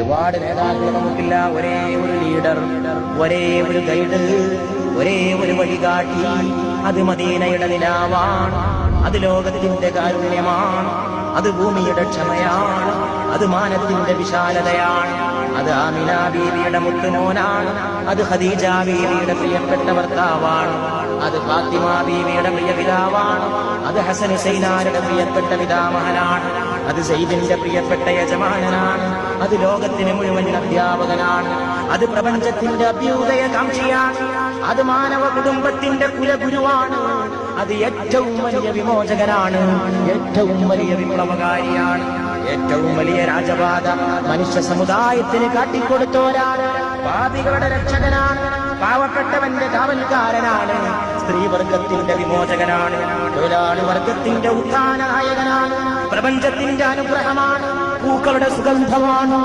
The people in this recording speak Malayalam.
ഒരുപാട് നേതാക്കൾ നമുക്കില്ല, ഒരേ ഒരു ലീഡർ, ഒരേ ഒരു ഗൈഡ്, ഒരേ ഒരു വഴികാട്ടി. അത് മദീനയുടെ നിലാവാണ്, അത് ലോകത്തിന്റെ കാരുണ്യമാണ്, അത് ഭൂമിയുടെ ക്ഷമയാണ്, അത് മാനത്തിന്റെ വിശാലതയാണ്, അത് ആമിന ബീവിയുടെ മുത്തുമോനാണ്, അത് ഖദീജ ബീവിയുടെ പ്രിയപ്പെട്ട ഭർത്താവാണ്, അത് ഫാത്തിമ ബീവിയുടെ പ്രിയ പിതാവാണ്, അത് ഹസൻ ഹുസൈനാരുടെ പ്രിയപ്പെട്ട പിതാമഹനാണ്, അത് സെയ്ദിന്റെ പ്രിയപ്പെട്ട യജമാനനാണ്, അത് ലോകത്തിന് മുഴുവൻ അധ്യാപകനാണ്, അത് പ്രപഞ്ചത്തിന്റെ അഭ്യുദയകാംക്ഷിയാണ്, അത് മാനവ കുടുംബത്തിന്റെ കുലഗുരുവാണ്, അത് ഏറ്റവും വലിയ വിമോചകനാണ്, ഏറ്റവും വലിയ വിപ്ലവകാരിയാണ്, ഏറ്റവും വലിയ രാജപാത മനുഷ്യ സമുദായത്തിന് കാട്ടിക്കൊടുത്തോരാണ്, പാപികളുടെ രക്ഷകനാണ്, പാവപ്പെട്ടവന്റെ കാവൽക്കാരനാണ്, സ്ത്രീവർഗത്തിന്റെ വിമോചകനാണ്, തൊഴിലാളി വർഗത്തിന്റെ ഉത്ഥാന നായകനാണ്, പ്രപഞ്ചത്തിന്റെ അനുഗ്രഹമാണ്, പൂക്കളുടെ സുഗന്ധമാണ്.